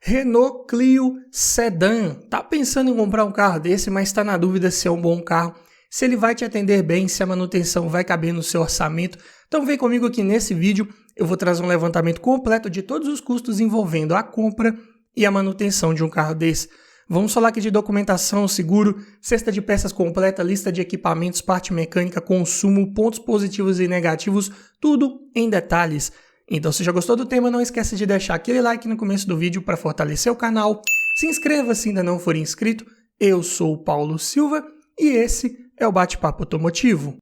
Renault Clio Sedan. Tá pensando em comprar um carro desse, mas está na dúvida se é um bom carro, se ele vai te atender bem, se a manutenção vai caber no seu orçamento. Então vem comigo aqui nesse vídeo, eu vou trazer um levantamento completo de todos os custos envolvendo a compra e a manutenção de um carro desse. Vamos falar aqui de documentação, seguro, cesta de peças completa, lista de equipamentos, parte mecânica, consumo, pontos positivos e negativos, tudo em detalhes. Então, se já gostou do tema, não esquece de deixar aquele like no começo do vídeo para fortalecer o canal. Se inscreva se ainda não for inscrito. Eu sou o Paulo Silva e esse é o Bate-Papo Automotivo.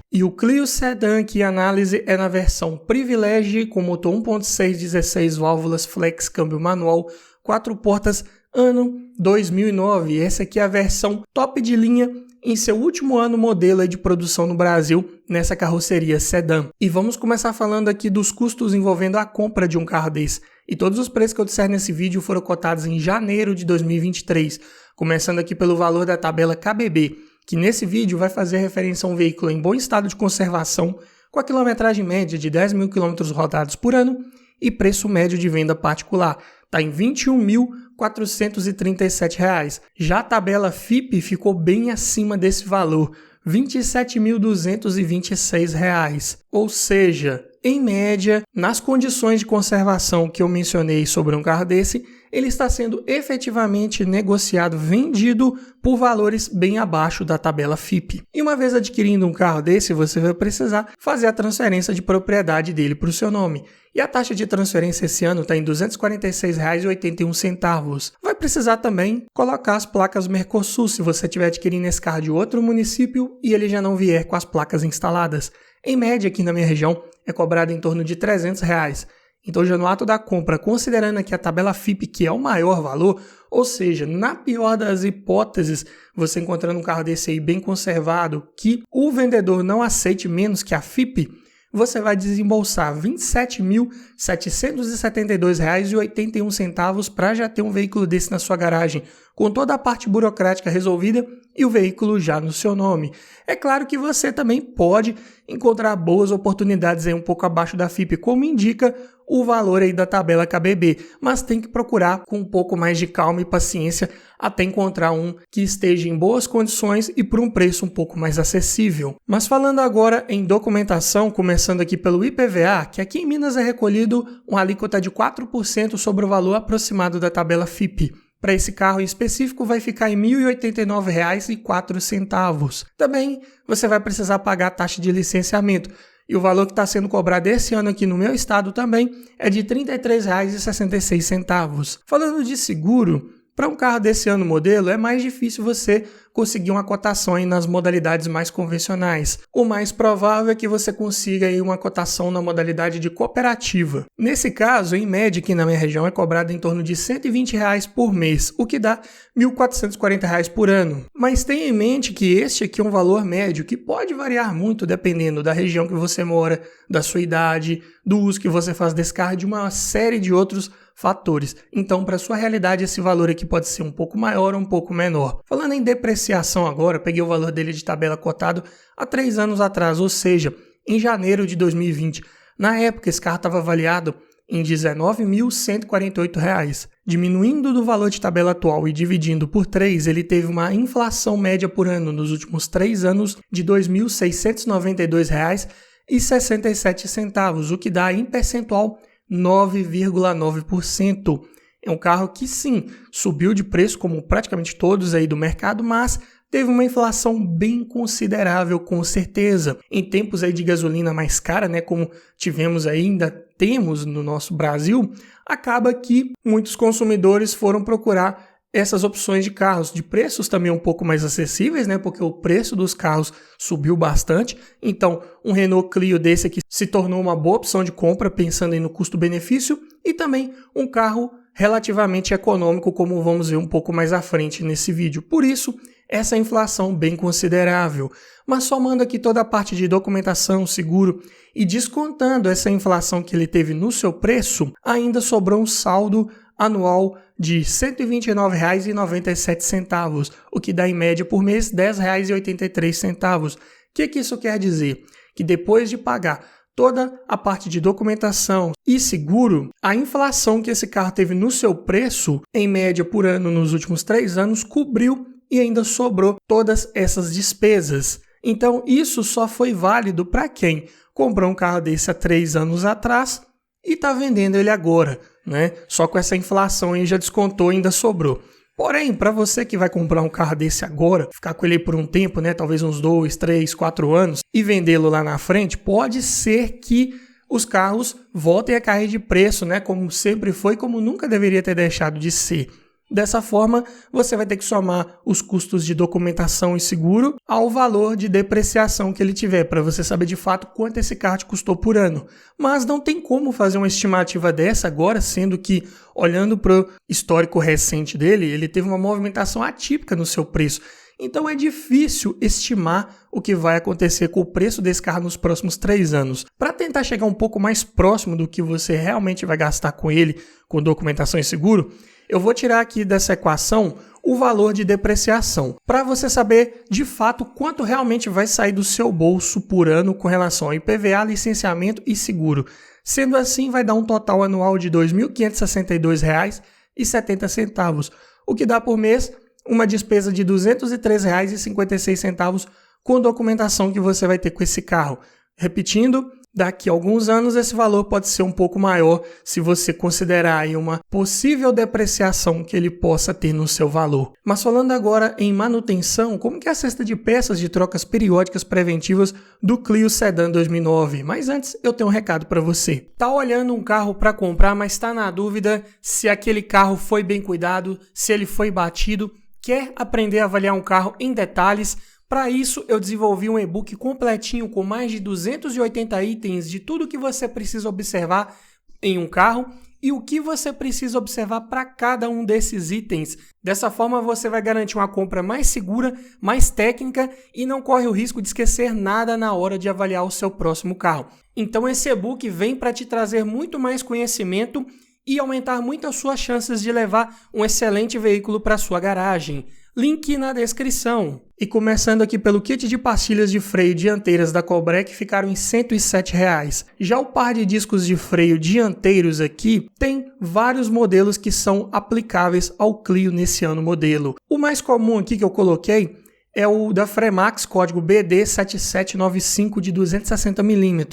E o Clio Sedan, que a análise é na versão Privilege, com motor 1.6, 16 válvulas, flex, câmbio manual, 4 portas, ano 2009. Essa aqui é a versão top de linha em seu último ano modelo de produção no Brasil, nessa carroceria sedã. E vamos começar falando aqui dos custos envolvendo a compra de um carro desse. E todos os preços que eu disser nesse vídeo foram cotados em janeiro de 2023, começando aqui pelo valor da tabela KBB, que nesse vídeo vai fazer referência a um veículo em bom estado de conservação, com a quilometragem média de 10 mil quilômetros rodados por ano e preço médio de venda particular. Está em R$ 21.437. Já a tabela FIPE ficou bem acima desse valor, R$ 27.226. Ou seja, em média, nas condições de conservação que eu mencionei sobre um carro desse, ele está sendo efetivamente negociado, vendido por valores bem abaixo da tabela FIPE. E uma vez adquirindo um carro desse, você vai precisar fazer a transferência de propriedade dele para o seu nome. E a taxa de transferência esse ano está em R$ 246,81. Vai precisar também colocar as placas Mercosul se você estiver adquirindo esse carro de outro município e ele já não vier com as placas instaladas. Em média, aqui na minha região, é cobrado em torno de R$ 300. Então, já no ato da compra, considerando aqui a tabela FIPE, que é o maior valor, ou seja, na pior das hipóteses, você encontrando um carro desse aí bem conservado, que o vendedor não aceite menos que a FIPE, você vai desembolsar R$ 27.772,81 para já ter um veículo desse na sua garagem, com toda a parte burocrática resolvida e o veículo já no seu nome. É claro que você também pode encontrar boas oportunidades aí um pouco abaixo da FIPE, como indica o valor aí da tabela KBB, mas tem que procurar com um pouco mais de calma e paciência até encontrar um que esteja em boas condições e por um preço um pouco mais acessível. Mas falando agora em documentação, começando aqui pelo IPVA, que aqui em Minas é recolhido uma alíquota de 4% sobre o valor aproximado da tabela FIPE. Para esse carro em específico vai ficar em R$ 1.089,04. Também você vai precisar pagar a taxa de licenciamento. E o valor que está sendo cobrado esse ano aqui no meu estado também é de R$ 33,66. Falando de seguro, para um carro desse ano modelo é mais difícil você conseguir uma cotação aí nas modalidades mais convencionais. O mais provável é que você consiga aí uma cotação na modalidade de cooperativa. Nesse caso, em média aqui na minha região é cobrado em torno de R$ 120 por mês, o que dá R$ 1.440 por ano. Mas tenha em mente que este aqui é um valor médio que pode variar muito dependendo da região que você mora, da sua idade, do uso que você faz desse carro, de uma série de outros fatores. Então, para sua realidade, esse valor aqui pode ser um pouco maior ou um pouco menor. Falando em depreciação agora, peguei o valor dele de tabela cotado há 3 anos atrás, ou seja, em janeiro de 2020. Na época, esse carro estava avaliado em R$ 19.148. Diminuindo do valor de tabela atual e dividindo por 3, ele teve uma inflação média por ano nos últimos 3 anos de R$ 2.692,67, o que dá em percentual 9,9%. É um carro que sim, subiu de preço como praticamente todos aí do mercado, mas teve uma inflação bem considerável, com certeza. Em tempos aí de gasolina mais cara, né, como tivemos aí, ainda temos no nosso Brasil, acaba que muitos consumidores foram procurar essas opções de carros, de preços também um pouco mais acessíveis, né? Porque o preço dos carros subiu bastante. Então, um Renault Clio desse aqui se tornou uma boa opção de compra, pensando aí no custo-benefício, e também um carro relativamente econômico, como vamos ver um pouco mais à frente nesse vídeo. Por isso, essa inflação bem considerável. Mas somando aqui toda a parte de documentação, seguro e descontando essa inflação que ele teve no seu preço, ainda sobrou um saldo anual de R$ 129,97, o que dá em média por mês R$ 10,83. O que isso quer dizer? que depois de pagar toda a parte de documentação e seguro, a inflação que esse carro teve no seu preço, em média por ano nos últimos 3 anos, cobriu e ainda sobrou todas essas despesas. Então, isso só foi válido para quem comprou um carro desse há 3 anos atrás e está vendendo ele agora, né? Só com essa inflação aí já descontou e ainda sobrou. Porém, para você que vai comprar um carro desse agora, ficar com ele por um tempo, né, talvez uns 2, 3, 4 anos, e vendê-lo lá na frente, pode ser que os carros voltem a cair de preço, né, como sempre foi, como nunca deveria ter deixado de ser. Dessa forma, você vai ter que somar os custos de documentação e seguro ao valor de depreciação que ele tiver, para você saber de fato quanto esse carro te custou por ano. Mas não tem como fazer uma estimativa dessa agora, sendo que, olhando para o histórico recente dele, ele teve uma movimentação atípica no seu preço. Então é difícil estimar o que vai acontecer com o preço desse carro nos próximos 3 anos. Para tentar chegar um pouco mais próximo do que você realmente vai gastar com ele, com documentação e seguro, eu vou tirar aqui dessa equação o valor de depreciação, para você saber de fato quanto realmente vai sair do seu bolso por ano com relação ao IPVA, licenciamento e seguro. Sendo assim, vai dar um total anual de R$ 2.562,70, o que dá por mês uma despesa de R$ 203,56 com documentação que você vai ter com esse carro. Repetindo, daqui a alguns anos esse valor pode ser um pouco maior se você considerar aí uma possível depreciação que ele possa ter no seu valor. Mas falando agora em manutenção, como que é a cesta de peças de trocas periódicas preventivas do Clio Sedan 2009? Mas antes eu tenho um recado para você. Tá olhando um carro para comprar, mas está na dúvida se aquele carro foi bem cuidado, se ele foi batido, quer aprender a avaliar um carro em detalhes? Para isso, eu desenvolvi um e-book completinho com mais de 280 itens de tudo que você precisa observar em um carro e o que você precisa observar para cada um desses itens. Dessa forma, você vai garantir uma compra mais segura, mais técnica e não corre o risco de esquecer nada na hora de avaliar o seu próximo carro. Então, esse e-book vem para te trazer muito mais conhecimento e aumentar muito as suas chances de levar um excelente veículo para sua garagem. Link na descrição. E começando aqui pelo kit de pastilhas de freio dianteiras da Colbrec, ficaram em R$ 107,00. Já o par de discos de freio dianteiros aqui tem vários modelos que são aplicáveis ao Clio nesse ano modelo. O mais comum aqui que eu coloquei é o da Fremax, código BD7795 de 260 mm.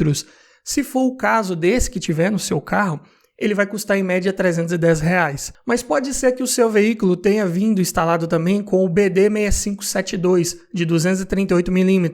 Se for o caso desse que tiver no seu carro, ele vai custar em média R$ 310,00. Mas pode ser que o seu veículo tenha vindo instalado também com o BD6572 de 238 mm.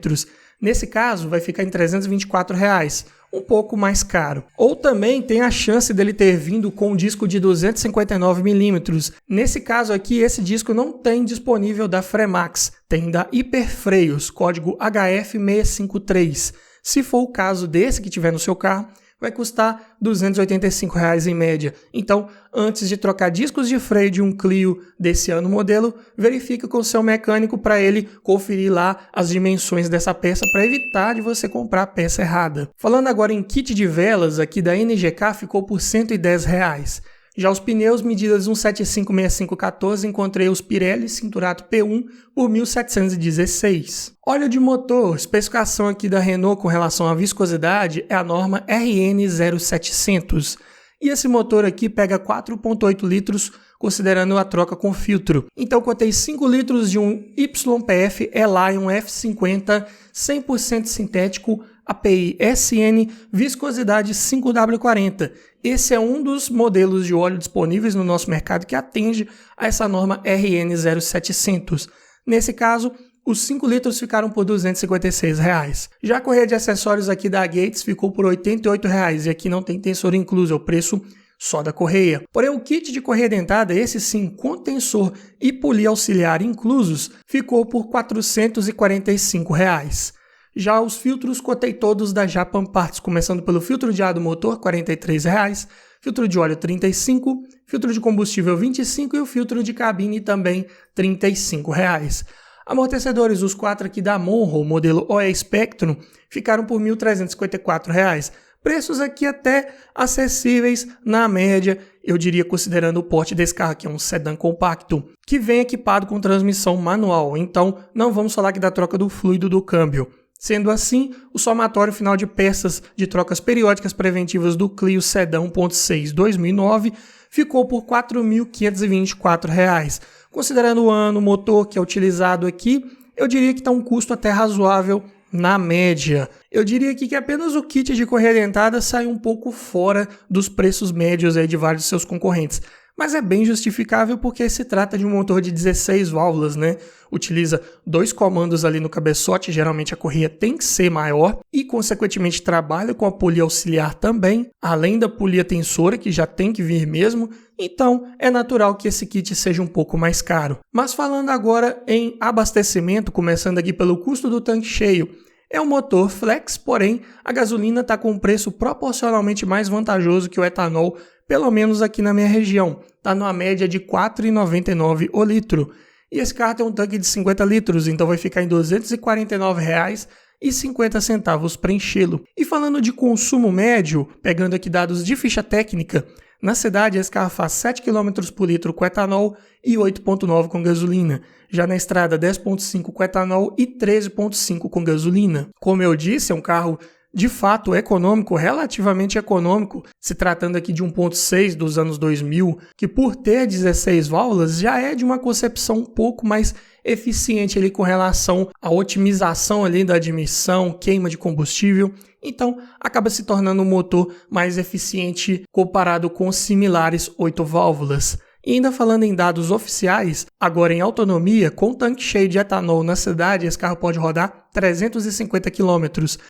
Nesse caso, vai ficar em R$ 324,00, um pouco mais caro. Ou também tem a chance dele ter vindo com um disco de 259 mm. Nesse caso aqui, esse disco não tem disponível da Fremax, tem da Hiperfreios, código HF653. Se for o caso desse que tiver no seu carro, vai custar R$ 285,00 em média. Então, antes de trocar discos de freio de um Clio desse ano modelo, verifique com o seu mecânico para ele conferir lá as dimensões dessa peça para evitar de você comprar a peça errada. Falando agora em kit de velas, aqui da NGK ficou por R$ 110,00. Já os pneus, medidas 175/6514, encontrei os Pirelli Cinturato P1 por R$ 1.716. Óleo de motor, especificação aqui da Renault com relação à viscosidade é a norma RN0700. E esse motor aqui pega 4,8 litros, considerando a troca com filtro. Então, contei 5 litros de um YPF Elion F50 100% sintético, API SN, viscosidade 5W40. Esse é um dos modelos de óleo disponíveis no nosso mercado que atende a essa norma RN0700. Nesse caso, os 5 litros ficaram por R$ 256,00. Já a correia de acessórios aqui da Gates ficou por R$ 88,00 e aqui não tem tensor incluso, é o preço só da correia. Porém, o kit de correia dentada, esse sim, com tensor e polia auxiliar inclusos, ficou por R$ 445,00. Já os filtros cotei todos da Japan Parts, começando pelo filtro de ar do motor, R$ 43,00, filtro de óleo R$ 35,00, filtro de combustível R$ 25,00 e o filtro de cabine também R$ 35,00. Amortecedores, os 4 aqui da Monroe, modelo OE Spectrum, ficaram por R$ 1.354,00. Preços aqui até acessíveis na média, eu diria considerando o porte desse carro, que é um sedã compacto, que vem equipado com transmissão manual. Então, não vamos falar aqui da troca do fluido do câmbio. Sendo assim, o somatório final de peças de trocas periódicas preventivas do Clio Sedan 1.6 2009 ficou por R$ 4.524. Considerando o ano, o motor que é utilizado aqui, eu diria que está um custo até razoável na média. Eu diria aqui que apenas o kit de correia dentada sai um pouco fora dos preços médios aí de vários de seus concorrentes. Mas é bem justificável porque se trata de um motor de 16 válvulas, né? Utiliza 2 comandos ali no cabeçote, geralmente a correia tem que ser maior e, consequentemente, trabalha com a polia auxiliar também, além da polia tensora, que já tem que vir mesmo, então é natural que esse kit seja um pouco mais caro. Mas falando agora em abastecimento, começando aqui pelo custo do tanque cheio, é um motor flex, porém a gasolina está com um preço proporcionalmente mais vantajoso que o etanol, pelo menos aqui na minha região, está numa média de R$ 4,99 o litro. E esse carro tem um tanque de 50 litros, então vai ficar em R$ 249,50 para enchê-lo. E falando de consumo médio, pegando aqui dados de ficha técnica, na cidade esse carro faz 7 km por litro com etanol e 8,9 com gasolina. Já na estrada 10,5 com etanol e 13,5 com gasolina. Como eu disse, é um carro de fato econômico, relativamente econômico, se tratando aqui de 1.6 dos anos 2000, que por ter 16 válvulas já é de uma concepção um pouco mais eficiente ali com relação à otimização ali da admissão, queima de combustível, então acaba se tornando um motor mais eficiente comparado com os similares 8 válvulas. E ainda falando em dados oficiais, agora em autonomia, com tanque cheio de etanol na cidade, esse carro pode rodar 350 km,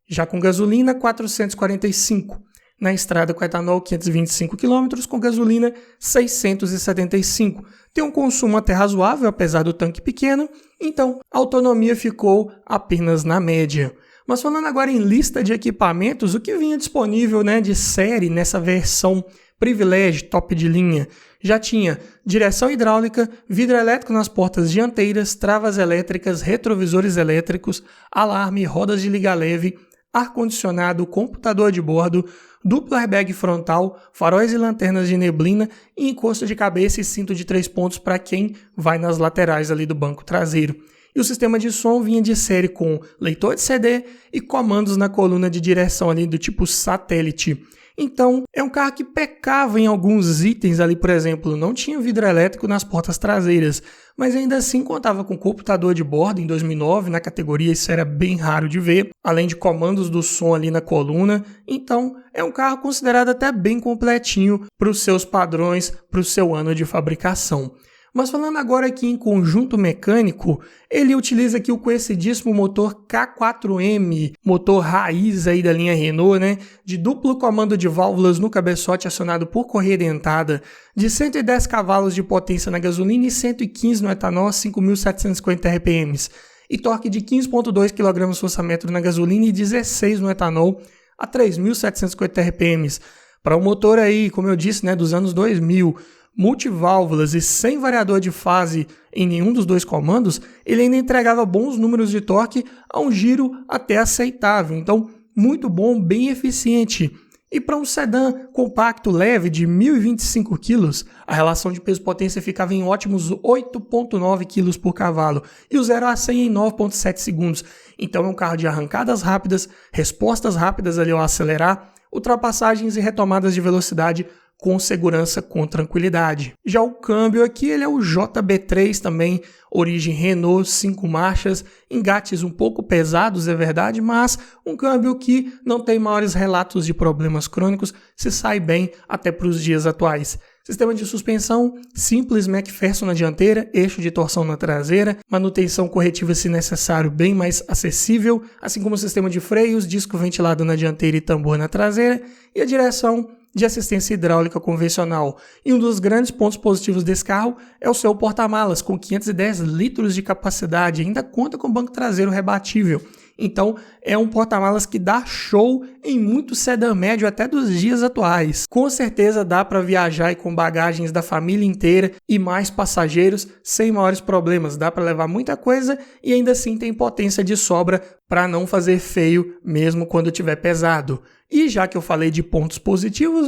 já com gasolina 445 km. Na estrada com etanol 525 km, com gasolina 675 km. Tem um consumo até razoável, apesar do tanque pequeno, então a autonomia ficou apenas na média. Mas falando agora em lista de equipamentos, o que vinha disponível, de série nessa versão Privilege top de linha, já tinha direção hidráulica, vidro elétrico nas portas dianteiras, travas elétricas, retrovisores elétricos, alarme, rodas de liga leve, ar-condicionado, computador de bordo, duplo airbag frontal, faróis e lanternas de neblina e encosto de cabeça e cinto de 3 pontos para quem vai nas laterais ali do banco traseiro. E o sistema de som vinha de série com leitor de CD e comandos na coluna de direção ali do tipo satélite. Então, é um carro que pecava em alguns itens ali, por exemplo, não tinha vidro elétrico nas portas traseiras, mas ainda assim contava com computador de bordo em 2009, na categoria isso era bem raro de ver, além de comandos do som ali na coluna, então é um carro considerado até bem completinho para os seus padrões, para o seu ano de fabricação. Mas falando agora aqui em conjunto mecânico, ele utiliza aqui o conhecidíssimo motor K4M, motor raiz aí da linha Renault, de duplo comando de válvulas no cabeçote acionado por correia dentada, de 110 cavalos de potência na gasolina e 115 no etanol a 5.750 RPM, e torque de 15,2 kgfm na gasolina e 16 no etanol a 3.750 RPM. Para um motor aí, como eu disse, dos anos 2000, multiválvulas e sem variador de fase em nenhum dos dois comandos, ele ainda entregava bons números de torque a um giro até aceitável. Então, muito bom, bem eficiente. E para um sedã compacto leve de 1.025 kg, a relação de peso-potência ficava em ótimos 8,9 kg por cavalo e o 0 a 100 em 9,7 segundos. Então é um carro de arrancadas rápidas, respostas rápidas ali ao acelerar, ultrapassagens e retomadas de velocidade com segurança, com tranquilidade. Já o câmbio aqui, ele é o JB3 também, origem Renault, 5 marchas, engates um pouco pesados, é verdade, mas um câmbio que não tem maiores relatos de problemas crônicos, se sai bem até para os dias atuais. Sistema de suspensão simples, McPherson na dianteira, eixo de torção na traseira, manutenção corretiva se necessário bem mais acessível, assim como o sistema de freios, disco ventilado na dianteira e tambor na traseira, e a direção de assistência hidráulica convencional. E um dos grandes pontos positivos desse carro é o seu porta-malas, com 510 litros de capacidade, ainda conta com banco traseiro rebatível. Então, é um porta-malas que dá show em muito sedã médio até dos dias atuais. Com certeza dá para viajar e com bagagens da família inteira e mais passageiros sem maiores problemas. Dá para levar muita coisa e ainda assim tem potência de sobra para não fazer feio mesmo quando tiver pesado. E já que eu falei de pontos positivos,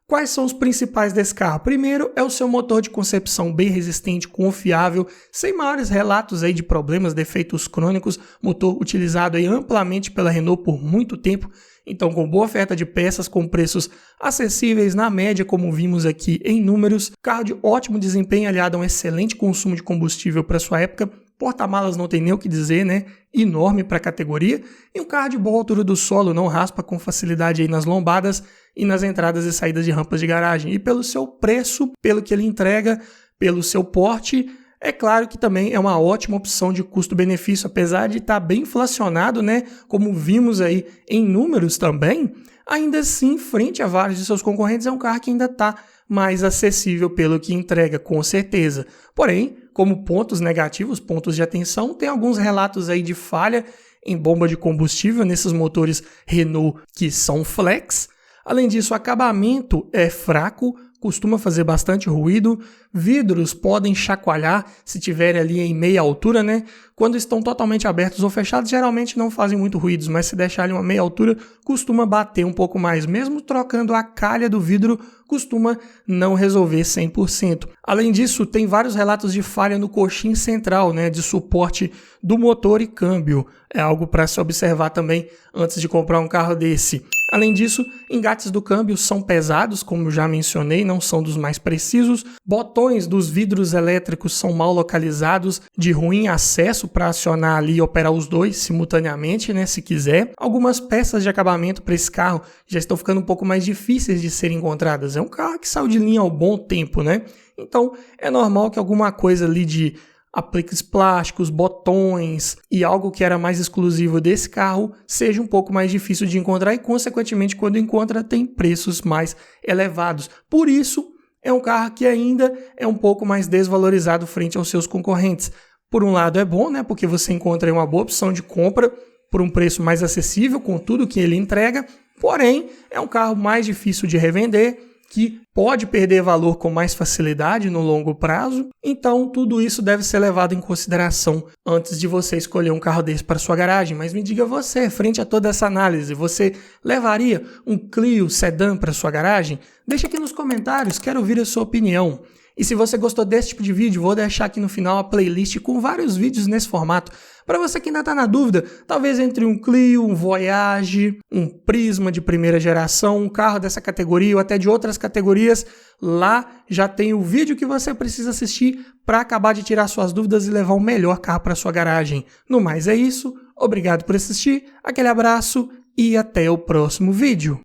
Quais são os principais desse carro? Primeiro é o seu motor de concepção bem resistente, confiável, sem maiores relatos aí de problemas, defeitos crônicos, motor utilizado aí amplamente pela Renault por muito tempo, então com boa oferta de peças, com preços acessíveis na média, como vimos aqui em números, carro de ótimo desempenho aliado a um excelente consumo de combustível para sua época, porta-malas não tem nem o que dizer, né? Enorme para a categoria. E um carro de boa altura do solo, não raspa com facilidade aí nas lombadas e nas entradas e saídas de rampas de garagem. E pelo seu preço, pelo que ele entrega, pelo seu porte, é claro que também é uma ótima opção de custo-benefício, apesar de estar bem inflacionado, né? Como vimos aí em números também, ainda assim, frente a vários de seus concorrentes, é um carro que ainda está mais acessível pelo que entrega, com certeza. Porém, como pontos negativos, pontos de atenção, tem alguns relatos aí de falha em bomba de combustível nesses motores Renault que são flex. Além disso, o acabamento é fraco, costuma fazer bastante ruído, vidros podem chacoalhar se tiverem ali em meia altura, né? Quando estão totalmente abertos ou fechados, geralmente não fazem muito ruídos, mas se deixar ali uma meia altura, costuma bater um pouco mais. Mesmo trocando a calha do vidro, costuma não resolver 100%. Além disso, tem vários relatos de falha no coxim central, né, de suporte do motor e câmbio. É algo para se observar também antes de comprar um carro desse. Além disso, engates do câmbio são pesados, como eu já mencionei, não são dos mais precisos. Botões dos vidros elétricos são mal localizados, de ruim acesso para acionar ali e operar os dois simultaneamente, né, se quiser. Algumas peças de acabamento para esse carro já estão ficando um pouco mais difíceis de serem encontradas. É um carro que saiu de linha há um bom tempo, né? Então, é normal que alguma coisa ali de apliques plásticos, botões e algo que era mais exclusivo desse carro seja um pouco mais difícil de encontrar e, consequentemente, quando encontra, tem preços mais elevados. Por isso, é um carro que ainda é um pouco mais desvalorizado frente aos seus concorrentes. Por um lado é bom, né, porque você encontra uma boa opção de compra por um preço mais acessível com tudo que ele entrega, porém é um carro mais difícil de revender, que pode perder valor com mais facilidade no longo prazo. Então, tudo isso deve ser levado em consideração antes de você escolher um carro desse para sua garagem. Mas me diga você, frente a toda essa análise, você levaria um Clio sedã para sua garagem? Deixa aqui nos comentários, quero ouvir a sua opinião. E se você gostou desse tipo de vídeo, vou deixar aqui no final a playlist com vários vídeos nesse formato. Para você que ainda está na dúvida, talvez entre um Clio, um Voyage, um Prisma de primeira geração, um carro dessa categoria ou até de outras categorias, lá já tem o vídeo que você precisa assistir para acabar de tirar suas dúvidas e levar o melhor carro para sua garagem. No mais é isso, obrigado por assistir, aquele abraço e até o próximo vídeo.